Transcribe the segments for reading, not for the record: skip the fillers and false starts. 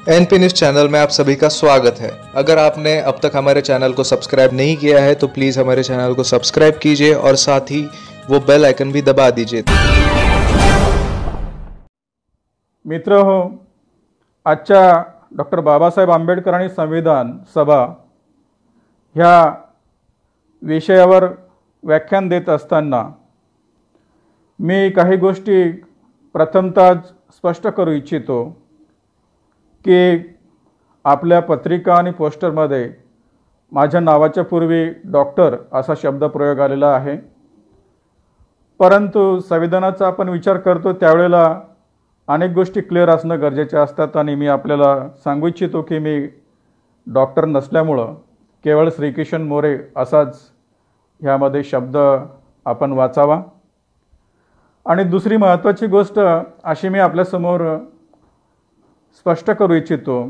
NP news channel में आप सभी का स्वागत है। अगर आपने अब तक हमारे चैनल को सब्सक्राइब नहीं किया है तो प्लीज़ हमारे चैनल को सब्सक्राइब कीजिए और साथ ही वो बेल आइकन भी दबा दीजिए। मित्र हो, आजच्या डॉक्टर बाबासाहेब आंबेडकर आणि संविधान सभा ह्या विषयावर व्याख्यान देत असताना मी काही गोष्टी प्रथमतः स्पष्ट करू इच्छितो की आपल्या पत्रिका आणि पोस्टरमध्ये माझ्या नावाच्या पूर्वी डॉक्टर असा शब्दप्रयोग आलेला आहे, परंतु संविधानाचा आपण विचार करतो त्यावेळेला अनेक गोष्टी क्लिअर असणं गरजेचे असतात आणि मी आपल्याला सांगू इच्छितो की मी डॉक्टर नसल्यामुळं केवळ श्रीकिशन मोरे असाच ह्यामध्ये शब्द आपण वाचावा। आणि दुसरी महत्त्वाची गोष्ट अशी मी आपल्यासमोर स्पष्ट करू इच्छितो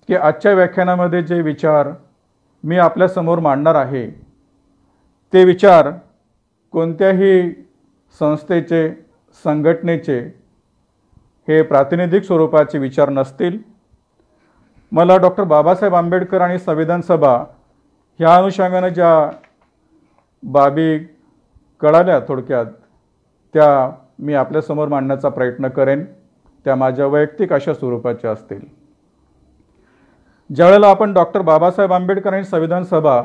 की आजच्या व्याख्यानामध्ये जे विचार मी आपल्यासमोर मांडणार आहे ते विचार कोणत्याही संस्थेचे, संघटनेचे हे प्रातिनिधिक स्वरूपाचे विचार नसतील। मला डॉक्टर बाबासाहेब आंबेडकर आणि संविधान सभा ह्या अनुषंगाने ज्या बाबी कळाल्या थोडक्यात त्या मी आपल्यासमोर मांडण्याचा प्रयत्न करेन। त्या माझ्या वैयक्तिक अशा स्वरूपाच्या असतील। ज्यावेळेला आपण डॉक्टर बाबासाहेब आंबेडकर आणि संविधान सभा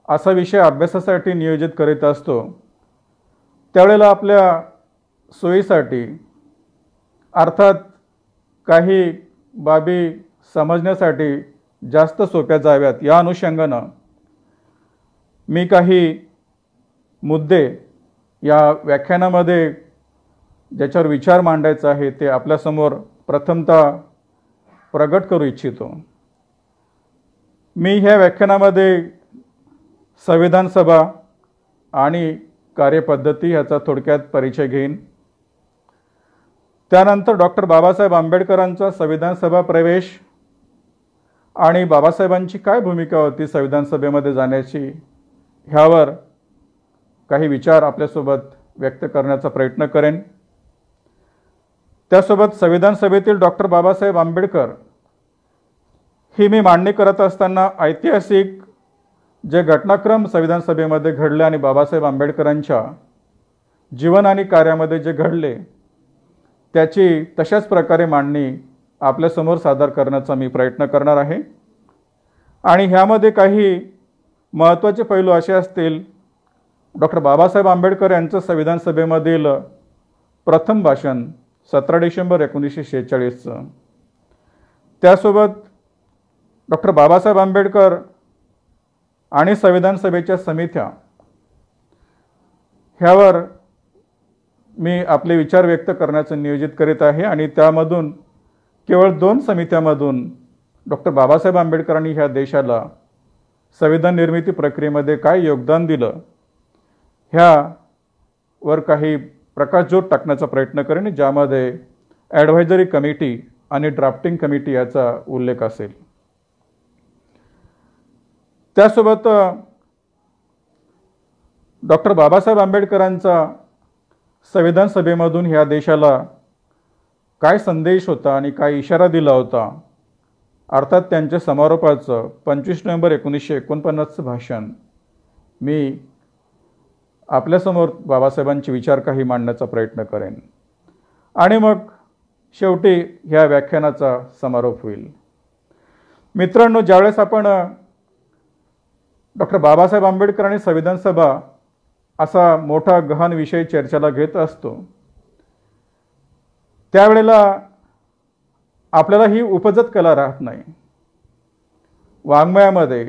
असा विषय अभ्यासासाठी नियोजित करीत असतो त्यावेळेला आपल्या सोयीसाठी अर्थात काही बाबी समजण्यासाठी जास्त सोप्या जाव्यात या अनुषंगाने मी काही मुद्दे या व्याख्यानामध्ये ज्याच्यावर विचार मांडायचा आहे ते आपल्यासमोर प्रथमतः प्रगट करू इच्छितो। मी ह्या व्याख्यानामध्ये संविधान सभा आणि कार्यपद्धती याचा थोडक्यात परिचय घेईन। त्यानंतर डॉक्टर बाबासाहेब आंबेडकरांचा संविधान सभा प्रवेश आणि बाबासाहेबांची काय भूमिका होती संविधान सभेमध्ये जाण्याची ह्यावर काही विचार आपल्यासोबत व्यक्त करण्याचा प्रयत्न करेन। त्यासोबत संविधान सभेतील डॉक्टर बाबासाहेब आंबेडकर ही मी मांडणी करत असताना ऐतिहासिक जे घटनाक्रम संविधान सभेमध्ये घडले आणि बाबासाहेब आंबेडकरांच्या जीवन आणि कार्यामध्ये जे घडले त्याची तशाच प्रकारे मांडणी आपल्यासमोर सादर करण्याचा मी प्रयत्न करणार आहे। आणि ह्यामध्ये काही महत्त्वाचे पैलू असे असतील, डॉक्टर बाबासाहेब आंबेडकर यांचं संविधान सभेमधील प्रथम भाषण 17 डिसेंबर 1946, त्यासोबत डॉक्टर बाबासाहेब आंबेडकर आणि संविधान सभेच्या समित्या ह्यावर मी आपले विचार व्यक्त करण्याचं नियोजित करीत आहे। आणि त्यामधून केवळ 2 समित्यांमधून डॉक्टर बाबासाहेब आंबेडकरांनी ह्या देशाला संविधान निर्मिती प्रक्रियेमध्ये काय योगदान दिलं ह्यावर काही प्रकाशझोत टाकण्याचा प्रयत्न करेन, ज्यामध्ये ॲडव्हायझरी कमिटी आणि ड्राफ्टिंग कमिटी याचा उल्लेख असेल। त्यासोबत डॉक्टर बाबासाहेब आंबेडकरांचा संविधान सभेमधून ह्या देशाला काय संदेश होता आणि काय इशारा दिला होता, अर्थात त्यांच्या समारोपाचं 25 नोव्हेंबर 1949चं भाषण मी आपल्यासमोर बाबासाहेबांचे विचार काही मांडण्याचा प्रयत्न करेन आणि मग शेवटी ह्या व्याख्यानाचा समारोप होईल। मित्रांनो, ज्यावेळेस आपण डॉक्टर बाबासाहेब आंबेडकर आणि संविधान सभा असा मोठा गहन विषय चर्चेला घेत असतो त्यावेळेला आपल्याला ही उपजत कला राहत नाही। वाङ्मयामध्ये,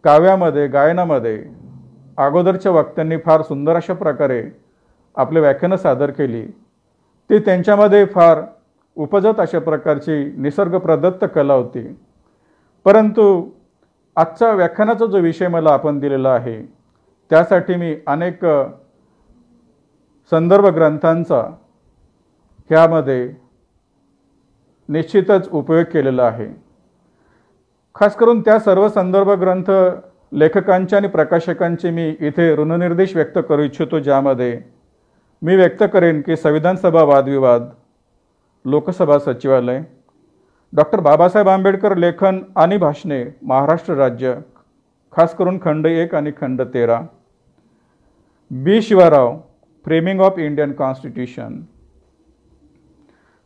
काव्यामध्ये, गायनामध्ये अगोदरच्या वक्त्यांनी फार सुंदर अशा प्रकारे आपले व्याख्यानं सादर केली। ती त्यांच्यामध्ये फार उपजत अशा प्रकारची निसर्ग प्रदत्त कला होती। परंतु आजचा व्याख्यानाचा जो विषय मला आपण दिलेला आहे त्यासाठी मी अनेक संदर्भ ग्रंथांचा ह्यामध्ये निश्चितच उपयोग केलेला आहे। खास करून त्या सर्व संदर्भ ग्रंथ लेखकांचे आणि प्रकाशकांचे मी इथे ऋणनिर्देश व्यक्त करू इच्छितो, ज्यामध्ये मी व्यक्त करेन की संविधान सभा वादविवाद, लोकसभा सचिवालय, डॉक्टर बाबासाहेब आंबेडकर लेखन आणि भाषणे महाराष्ट्र राज्य, खास करून खंड 1 आणि खंड 13. B. Shiva Rao, framing of Indian constitution.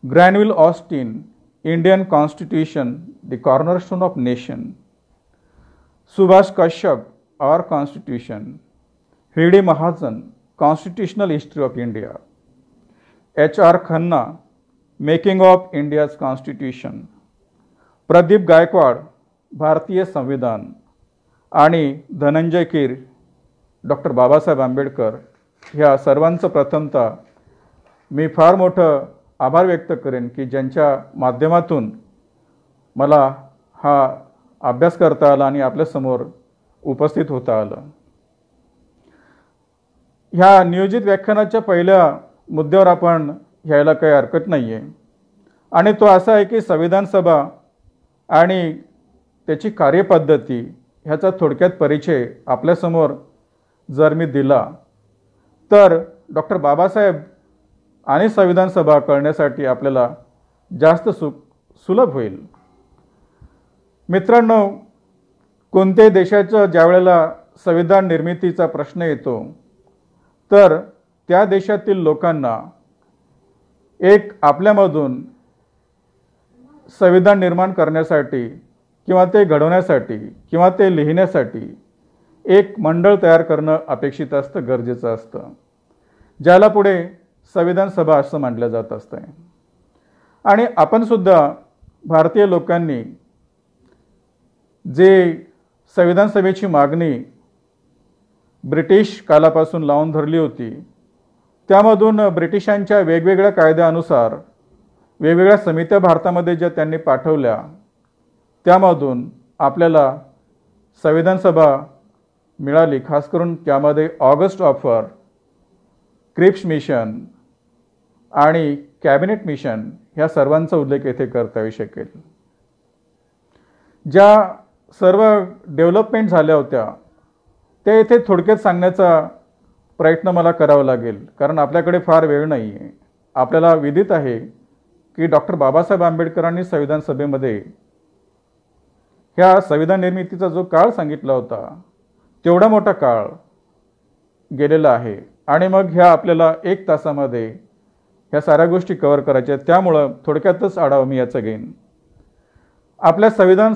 Granville Austin, Indian constitution, the cornerstone of nation. Subhash Kashyap, our constitution. V. D. Mahajan, constitutional history of India. H. R. Khanna, making of India's constitution. Pradeep Gaikwad, Bharatiya Sanvidhan. आणि धनंजय कीर, डॉक्टर बाबासाहेब आंबेडकर. ह्या सर्वांचं प्रथमतः मी फार मोठं आभार व्यक्त करेन की ज्यांच्या माध्यमातून मला हा अभ्यास करता आला आणि आपल्यासमोर उपस्थित होता आलं. ह्या नियोजित व्याख्यानाच्या पहिल्या मुद्द्यावर आपण घ्यायला काही हरकत नाही आहे, आणि तो असा आहे की संविधान सभा आणि त्याची कार्यपद्धती ह्याचा थोडक्यात परिचय आपल्यासमोर जर मी दिला तर डॉक्टर बाबासाहेब आणि संविधान सभा कळण्यासाठी आपल्याला जास्त सुलभ होईल. मित्रांनो, कोणत्याही देशाच्या ज्यावेळेला संविधान निर्मितीचा प्रश्न येतो तर त्या देशातील लोकांना एक आपल्यामधून संविधान निर्माण करण्यासाठी किंवा ते घडवण्यासाठी किंवा ते लिहिण्यासाठी एक मंडळ तयार करणं अपेक्षित असतं, गरजेचं असतं, ज्याला पुढे संविधान सभा असं मानलं जात असतं. आणि आपण सुद्धा भारतीय लोकांनी जे संविधान सभेची मागणी ब्रिटिश कालापासून लावून धरली होती, त्यामधून ब्रिटिशांच्या वेगवेगळ्या कायद्यानुसार वेगवेगळ्या समित्या भारतामध्ये ज्या त्यांनी पाठवल्या, त्यामधून आपल्याला संविधान सभा मिळाली. खास करून त्यामध्ये ऑगस्ट ऑफर, क्रिप्स मिशन आणि कॅबिनेट मिशन ह्या सर्वांचा उल्लेख येथे करता येऊ शकेल. ज्या सर्व डेव्हलपमेंट झाल्या होत्या त्या येथे थोडक्यात सांगण्याचा प्रयत्न मला करावा लागेल, कारण आपल्याकडे फार वेळ नाही आहे. आपल्याला विदित आहे की डॉक्टर बाबासाहेब आंबेडकरांनी संविधान सभेमध्ये ह्या संविधान निर्मितीचा जो काळ सांगितला होता तेवढा मोठा काळ गेलेला आहे, आणि मग ह्या आपल्याला 1 तासामध्ये ह्या साऱ्या गोष्टी कव्हर करायच्या. त्यामुळं थोडक्यातच आढावा मी याचा घेईन. आपल्या संविधान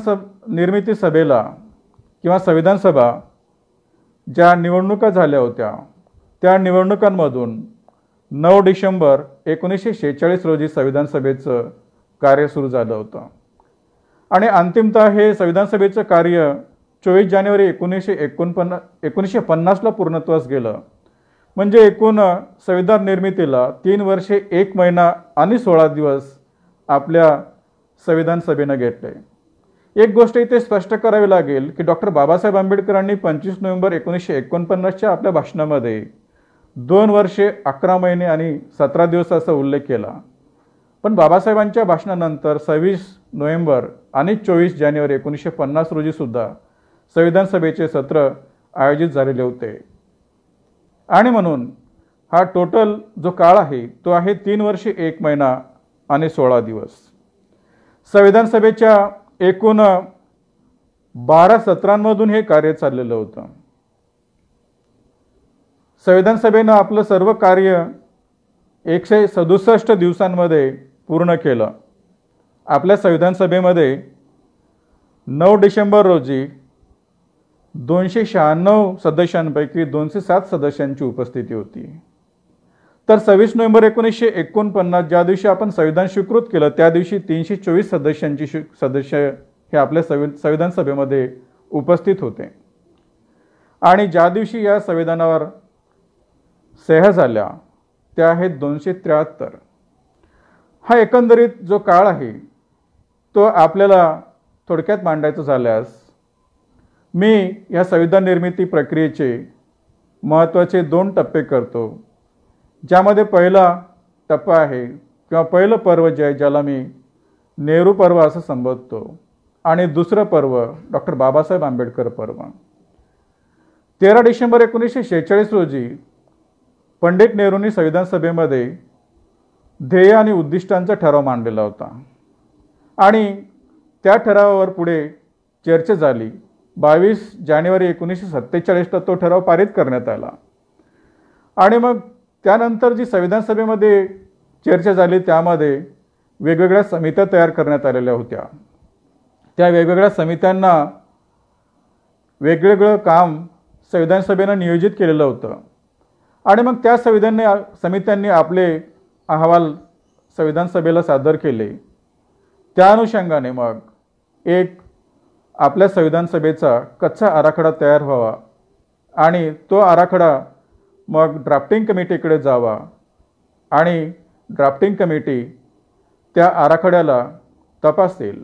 निर्मिती सभेला किंवा संविधान सभा ज्या निवडणुका झाल्या होत्या त्या निवडणुकांमधून 9 डिसेंबर 1946 रोजी संविधान सभेचं कार्य सुरू झालं होतं, आणि अंतिमतः हे संविधान सभेचं कार्य 24 जानेवारी 1950ला पूर्णत्वास गेलं. म्हणजे एकूण संविधान निर्मितीला 3 वर्षे 1 महिना आणि 16 दिवस आपल्या संविधान सभेनं घेतले. एक गोष्ट इथे स्पष्ट करावी लागेल की डॉक्टर बाबासाहेब आंबेडकरांनी 25 नोव्हेंबर 1949च्या आपल्या भाषणामध्ये 2 वर्षे 11 महिने आणि 17 दिवस असा उल्लेख केला. पण बाबासाहेबांच्या भाषणानंतर 26 नोव्हेंबर आणि 24 जानेवारी 1950 रोजी सुद्धा संविधान सभेचे सत्र आयोजित झालेले होते, आणि म्हणून हा टोटल जो काळ आहे तो आहे 3 वर्षे 1 महिना आणि 16 दिवस. संविधान सभेच्या एकूण 12 सत्रांमधून हे कार्य चाललेलं होतं. संविधान सभेनं आपलं सर्व कार्य 167 दिवसांमध्ये पूर्ण केलं. आपल्या संविधान सभेमध्ये 9 डिसेंबर रोजी 296 सदस्यांपैकी 207 सदस्यांची उपस्थिती होती. तर 26 नोव्हेंबर 1949 ज्या दिवशी आपण संविधान स्वीकृत केलं त्या दिवशी 324 सदस्य हे आपल्या संविधान सभेमध्ये उपस्थित होते. आणि ज्या दिवशी या संविधानावर सह्या झाल्या त्या आहेत 273. हा एकंदरीत जो काळ आहे तो आपल्याला थोडक्यात मांडायचं झाल्यास मी या संविधान निर्मिती प्रक्रियेचे महत्त्वाचे 2 टप्पे करतो, ज्यामध्ये पहिला टप्पा आहे किंवा पहिलं पर्व जे आहे ज्याला मी नेहरू पर्व असं संबोधतो, आणि दुसरं पर्व डॉक्टर बाबासाहेब आंबेडकर पर्व. 13 डिसेंबर 1946 रोजी पंडित नेहरूंनी संविधान सभेमध्ये ध्येय आणि उद्दिष्टांचा ठराव मांडलेला होता. आणि त्या ठरावावर पुढे चर्चा झाली. 22 जानेवारी 1947ला तो ठराव पारित करण्यात आला. आणि मग त्यानंतर जी संविधान सभेमध्ये चर्चा झाली त्यामध्ये वेगवेगळ्या समित्या तयार करण्यात आलेल्या होत्या. त्या वेगवेगळ्या समित्यांना वेगवेगळं काम संविधान सभेनं नियोजित केलेलं होतं. आणि मग त्या समित्यांनी आपले अहवाल संविधान सभेला सादर केले. त्या अनुषंगाने मग एक आपल्या संविधान सभेचा कच्चा आराखडा तयार व्हावा आणि तो आराखडा मग ड्राफ्टिंग कमिटीकडे जावा आणि ड्राफ्टिंग कमिटी त्या आराखड्याला तपासेल.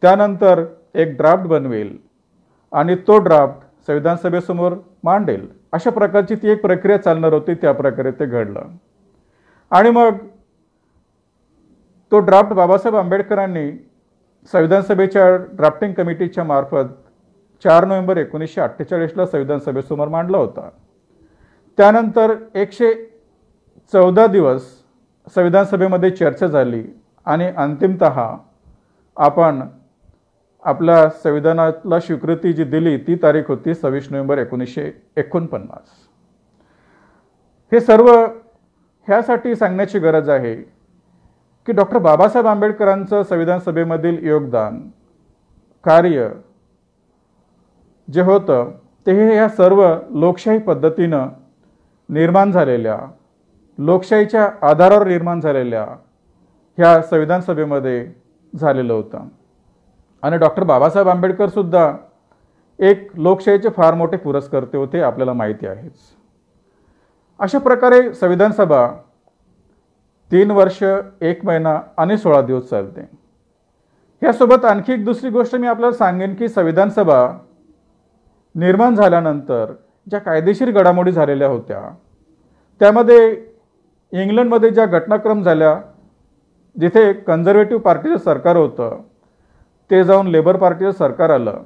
त्यानंतर एक ड्राफ्ट बनवेल आणि तो ड्राफ्ट संविधान सभेसमोर मांडेल. अशा प्रकारची ती एक प्रक्रिया चालणार होती. त्या प्रकारे ते घडलं. आणि मग तो ड्राफ्ट बाबासाहेब आंबेडकरांनी संविधान सभेच्या ड्राफ्टिंग कमिटीच्या मार्फत 4 नोव्हेंबर 1948ला संविधान सभेसमोर मांडला होता. त्यानंतर 114 दिवस संविधान सभेमध्ये चर्चा झाली आणि अंतिमतः आपण आपल्या संविधानाला स्वीकृती जी दिली ती तारीख होती 26 नोव्हेंबर 1949. हे सर्व ह्यासाठी सांगण्याची गरज आहे की डॉक्टर बाबासाहेब आंबेडकरांचं संविधान सभेमधील योगदान कार्य जे होतं ते ह्या सर्व लोकशाही पद्धतीनं निर्माण झालेल्या लोकशाहीच्या आधारावर निर्माण झालेल्या ह्या संविधान सभेमध्ये झालेलं होतं. आणि डॉक्टर बाबासाहेब आंबेडकर सुद्धा एक लोकशाहीचे फार मोठे पुरस्कर्ते होते, आपल्याला माहिती आहेच. अशा प्रकारे संविधान सभा 3 वर्ष 1 महिना आणि 16 दिवस चालते. यासोबत आणखी एक दुसरी गोष्ट मी आपल्याला सांगेन की संविधान सभा निर्माण झाल्यानंतर ज्या कायदेशीर घडामोडी झालेल्या होत्या त्यामध्ये इंग्लंडमध्ये ज्या घटनाक्रम झाल्या, जिथे कन्झर्वेटिव्ह पार्टीचं सरकार होतं ते जाऊन लेबर पार्टीचं सरकार आलं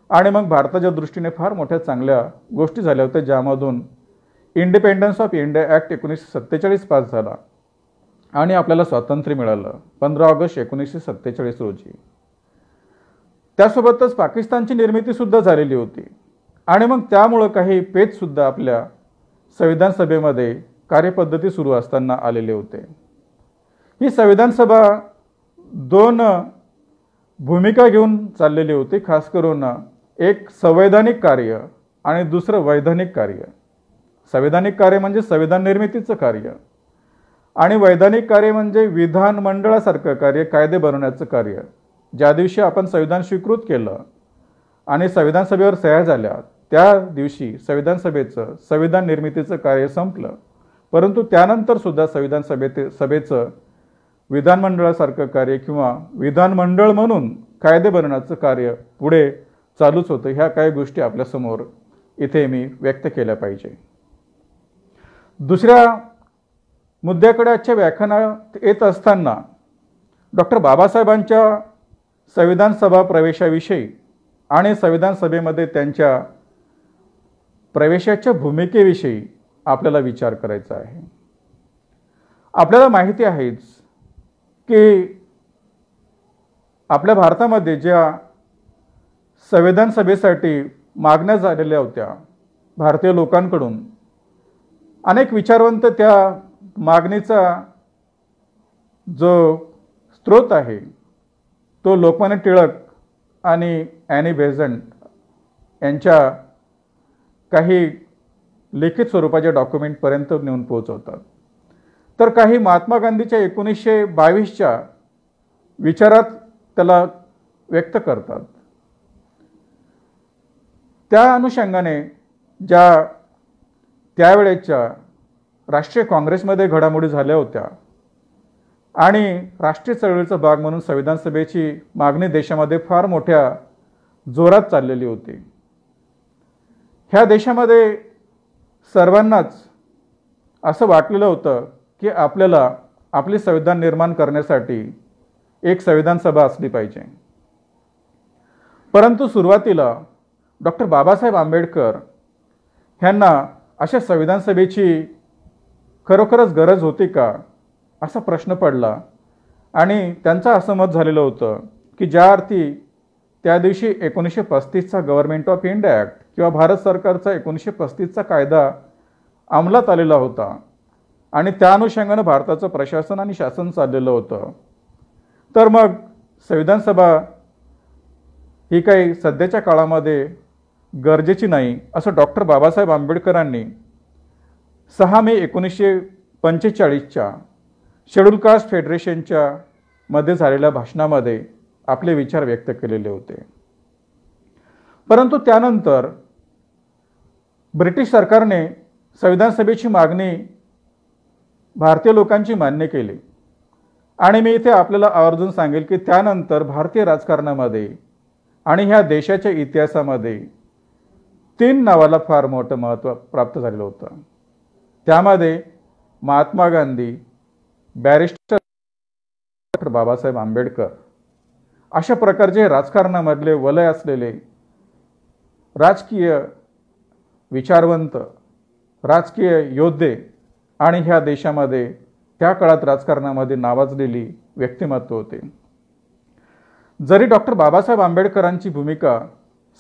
आणि मग भारताच्या दृष्टीने फार मोठ्या चांगल्या गोष्टी झाल्या होत्या, ज्यामधून independence of India act 1947 pass झाला आणि आपल्याला स्वातंत्र्य मिळालं 15 ऑगस्ट 1947 रोजी. त्यासोबतच पाकिस्तानची निर्मितीसुद्धा झालेली होती आणि मग त्यामुळं काही पेचसुद्धा आपल्या संविधान सभेमध्ये कार्यपद्धती सुरू असताना आलेले होते. ही संविधान सभा 2 भूमिका घेऊन चाललेली होती, खास करून एक संवैधानिक कार्य आणि दुसरं वैधानिक कार्य. संवैधानिक कार्य म्हणजे संविधान निर्मितीचं कार्य आणि वैधानिक कार्य म्हणजे विधानमंडळासारखं कार्य, कायदे बनवण्याचं कार्य. ज्या दिवशी आपण संविधान स्वीकृत केलं आणि संविधान सभेवर सह्या झाल्या त्या दिवशी संविधान सभेचं संविधान निर्मितीचं कार्य संपलं. परंतु त्यानंतर सुद्धा संविधान सभेचं विधानमंडळासारखं कार्य किंवा विधानमंडळ म्हणून कायदे बनवण्याचं कार्य पुढे चालूच होतं. ह्या काही गोष्टी आपल्यासमोर इथे मी व्यक्त केल्या पाहिजे. दुसऱ्या मुद्द्याकडे आजच्या व्याख्यानात येत असताना डॉक्टर बाबासाहेबांच्या संविधान सभा प्रवेशाविषयी आणि संविधान सभेमध्ये त्यांच्या प्रवेशाच्या भूमिकेविषयी आपल्याला विचार करायचा आहे. आपल्याला माहिती आहेच की आपल्या भारतामध्ये ज्या संविधान सभेसाठी मागण्या झालेल्या होत्या भारतीय लोकांकडून, अनेक विचारवंत त्या मागणीचा जो स्रोत आहे तो लोकमान्य टिळक आणि ॲनी बेझंट यांच्या काही लिखित स्वरूपाच्या डॉक्युमेंटपर्यंत नेऊन पोहोचवतात. तर काही महात्मा गांधीच्या 1922च्या विचारात त्याला व्यक्त करतात. त्या अनुषंगाने ज्या त्यावेळेच्या राष्ट्रीय काँग्रेसमध्ये घडामोडी झाल्या होत्या आणि राष्ट्रीय चळवळीचा भाग म्हणून संविधान सभेची मागणी देशामध्ये फार मोठ्या जोरात चाललेली होती. ह्या देशामध्ये सर्वांनाच असं वाटलेलं होतं की आपल्याला आपले संविधान निर्माण करण्यासाठी एक संविधान सभा असली पाहिजे. परंतु सुरुवातीला डॉक्टर बाबासाहेब आंबेडकर ह्यांना अशा संविधान सभेची खरोखरच गरज होती का असा प्रश्न पडला आणि त्यांचं असं मत झालेलं होतं की ज्या अर्थी त्या दिवशी 1935चा गव्हर्नमेंट ऑफ इंडिया ॲक्ट किंवा भारत सरकारचा 1935चा कायदा अंमलात आलेला होता आणि त्या अनुषंगानं भारताचं प्रशासन आणि शासन चाललेलं होतं, तर मग संविधान सभा ही काही सध्याच्या काळामध्ये गरजेची नाही असं डॉक्टर बाबासाहेब आंबेडकरांनी 6 मे 1945च्या शेड्यूल कास्ट फेडरेशनच्या मध्ये झालेल्या भाषणामध्ये आपले विचार व्यक्त केलेले होते. परंतु त्यानंतर ब्रिटिश सरकारने संविधान सभेची मागणी भारतीय लोकांची मान्य केली आणि मी इथे आपल्याला आवर्जून सांगेल की त्यानंतर भारतीय राजकारणामध्ये आणि ह्या देशाच्या इतिहासामध्ये 3 नावाला फार मोठं महत्त्व प्राप्त झालेलं होतं. त्यामध्ये महात्मा गांधी, बॅरिस्टर डॉक्टर बाबासाहेब आंबेडकर अशा प्रकारचे राजकारणामधले वलय असलेले राजकीय विचारवंत, राजकीय योद्धे आणि ह्या देशामध्ये त्या काळात राजकारणामध्ये नावाजलेली व्यक्तिमत्व होते. जरी डॉक्टर बाबासाहेब आंबेडकरांची भूमिका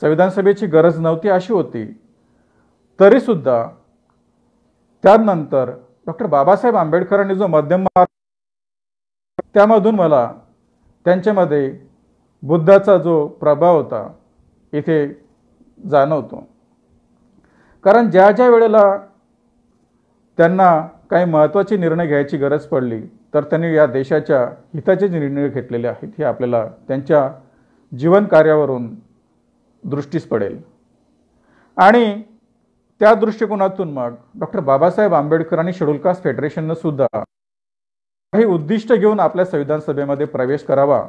संविधान सभेची गरज नव्हती अशी होती, तरीसुद्धा त्यानंतर डॉक्टर बाबासाहेब आंबेडकरांनी जो मध्यम मार्ग, त्यामधून मला त्यांच्यामध्ये बुद्धाचा जो प्रभाव होता इथे जाणवतो. कारण ज्या ज्या वेळेला त्यांना काही महत्त्वाचे निर्णय घ्यायची गरज पडली तर त्यांनी या देशाच्या हिताचे निर्णय घेतलेले आहेत हे आपल्याला त्यांच्या जीवन कार्यावरून दृष्टीस पडेल. आणि त्या दृष्टिकोनातून मग डॉक्टर बाबासाहेब आंबेडकर आणि शेड्यूल कास्ट फेडरेशननं सुद्धा काही उद्दिष्ट घेऊन आपल्या संविधान सभेमध्ये प्रवेश करावा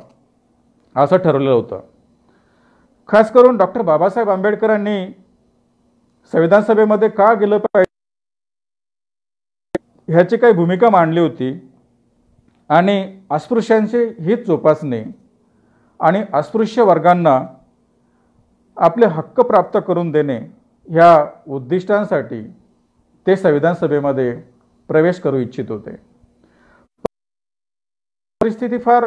असं ठरवलेलं होतं. खास करून डॉक्टर बाबासाहेब आंबेडकरांनी संविधान सभेमध्ये का गेलं पाहिजे ह्याची काही भूमिका मांडली होती आणि अस्पृश्यांचे हित जोपासणे आणि अस्पृश्य वर्गांना आपले हक्क प्राप्त करून देणे ह्या उद्दिष्टांसाठी ते संविधान सभेमध्ये प्रवेश करू इच्छित होते. परिस्थिती फार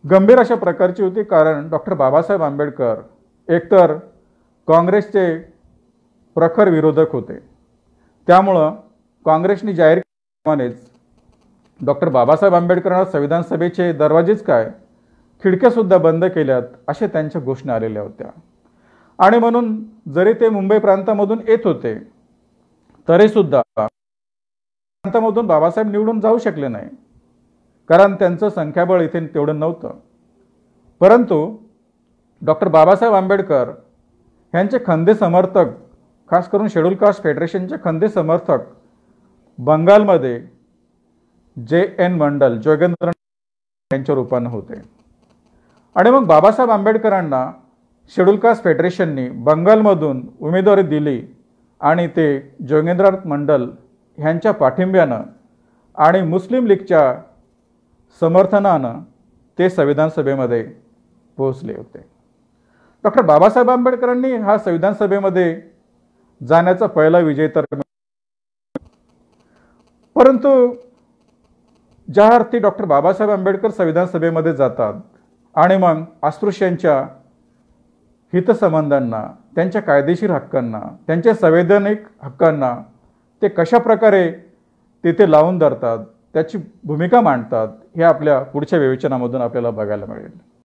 गंभीर अशा प्रकारची होती, कारण डॉक्टर बाबासाहेब आंबेडकर एकतर काँग्रेसचे प्रखर विरोधक होते. त्यामुळं काँग्रेसने जाहीर केल्याप्रमाणेच डॉक्टर बाबासाहेब आंबेडकरांना संविधान सभेचे दरवाजेच काय, खिडक्यासुद्धा बंद केल्यात अशा त्यांच्या घोषणा आलेल्या होत्या. आणि म्हणून जरी ते मुंबई प्रांतामधून येत होते तरीसुद्धा प्रांतामधून बाबासाहेब निवडून जाऊ शकले नाही, कारण त्यांचं संख्याबळ इथे तेवढं नव्हतं. परंतु डॉक्टर बाबासाहेब आंबेडकर यांचे खंदे समर्थक, खास करून शेड्यूल कास्ट फेडरेशनचे खंदे समर्थक बंगालमध्ये JN मंडल, जोगेंद्र यांच्या रूपानं होते. आणि मग बाबासाहेब आंबेडकरांना शेड्यूल कास्ट फेडरेशनने बंगालमधून उमेदवारी दिली आणि ते जोगेंद्रनाथ मंडल ह्यांच्या पाठिंब्यानं आणि मुस्लिम लीगच्या समर्थनानं ते संविधान सभेमध्ये पोहोचले होते. डॉक्टर बाबासाहेब आंबेडकरांनी हा संविधान सभेमध्ये जाण्याचा पहिला विजय तर, परंतु ज्या अर्थी डॉक्टर बाबासाहेब आंबेडकर संविधान सभेमध्ये जातात आणि मग अस्पृश्यांच्या हितसंबंधांना, त्यांच्या कायदेशीर हक्कांना, त्यांच्या संवैधानिक हक्कांना ते कशा प्रकारे तिथे लावून धरतात, त्याची भूमिका मांडतात, हे आपल्या पुढच्या विवेचनामधून आपल्याला बघायला मिळेल.